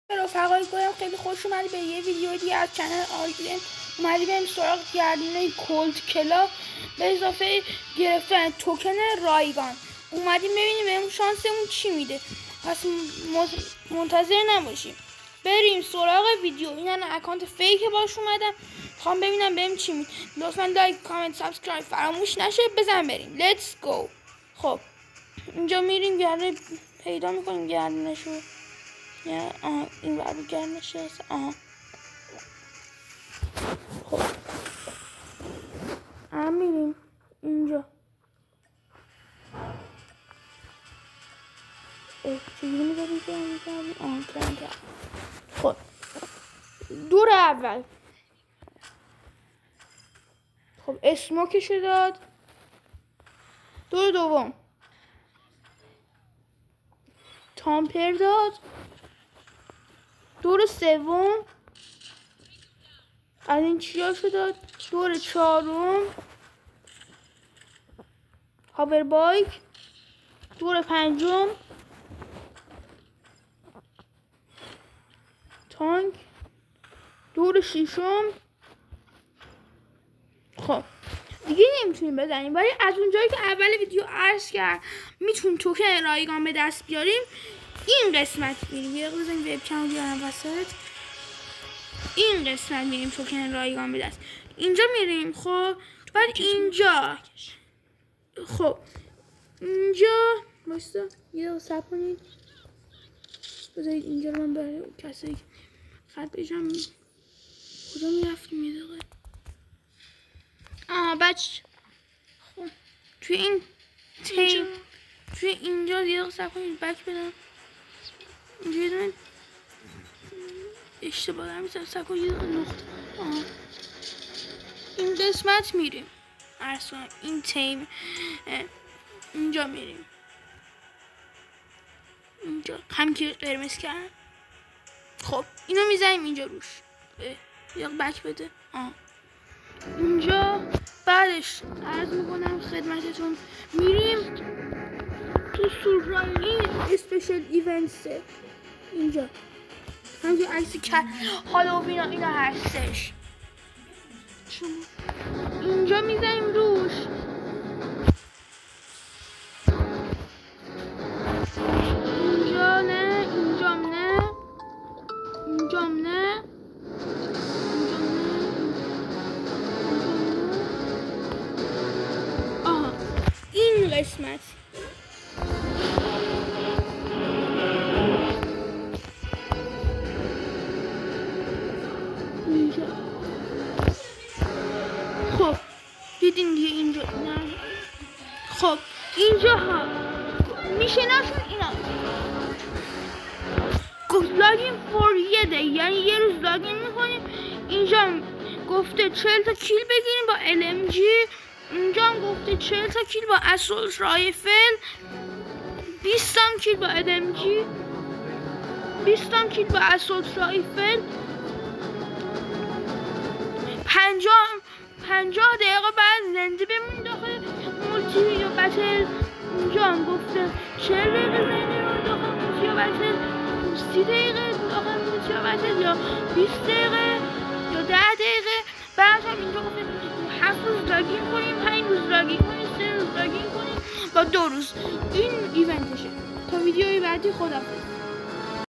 رفقای گلم خیلی خوش اومدی به یه ویدیو دیگه از چنل آرگیم. اومدی بریم سراغ گردونه کولد کلا به اضافه گرفتن توکن رایگان. اومدیم ببینیم بهمون شانسمون چی میده، پس منتظر نباشیم بریم سراغ ویدیو. این اکانت فیک باش اومدم، خوام ببینم بهم چی میده. لطفا لایک کامنت سابسکرایب فراموش نشه. بزن بریم، لیتس گو. خب اینجا میریم گردونه پیدا میکنیم گردونه‌شو. یا این برای گردنش هست. خب میریم اینجا. چجوری میذاریم که خب دور اول خب اسموکشو داد. دور دوم تامپر داد. دور سوم از این چیاشو داد. دور چهارم هاور بایک. دور پنجم تانک. دور ششم خب دیگه نمیتونیم بزنیم، ولی از اونجایی که اول ویدیو عرض کرد میتونیم توکن رایگان به دست بیاریم. این قسمت میریم، یه دقیقه بزنیم وبکم بیارم وسط. این قسمت میریم توکن رایگان به دست. اینجا میریم. خب بعد اینجا خب اینجا بایستا یه دقیقه صبر کنید. بذارید اینجا رو من برای کسایی که خط بشم. کجا میرفتیم یه دقیقه. بچه خب توی این تیم توی اینجا یه دقیقه صبر کنید. بک بدم اینجا یه دونه اشتباه دارم میزنم. صبر کنید یه دقیقه نقطه. این قسمت میریم ارسان. این تیم اینجا میریم. اینجا هم که قرمز کرد. خب اینو میزنیم اینجا روش. یه بک بده. اینجا بعدش عرض میکنم خدمتتون میریم تو سورپرایز اسپیشال ایونتس. اینجا همینجا عکس هالووین اینا هستش. اینجا میزنیم روش. اینجا نه، اینجام نه، اینجام نه، این قسمت اینجا. خب دیدین دیگه اینجا نه. خب اینجا ها میشناشون اینا لاگین فور یه دی، یعنی یه روز لاگین میکنیم. اینجا گفته 40 تا کیل بگیریم با LMG. اینجا هم گفته 40 تا کیل با اسولت رایفل، 20 تا کیل با LMG، 20 تا کیل با اسولت رایفل، 50 دقیقه بعد زنده بمونید داخل مولتی یا بتل. اینجا هم گفته 40 دقیقه زنده بمونید داخل مولتی یا بتل، 30 دقیقه داخل مولتی یا بتل، یا 20 دقیقه یا 10 دقیقه. بعد هم اینجا گفته 7 روز لاگین کنیم، 5 روز لاگین کنیم، 3 روز لاگین کنیم با 2 روز. این ایونتشه. تا ویدیوی بعدی خداحافظ.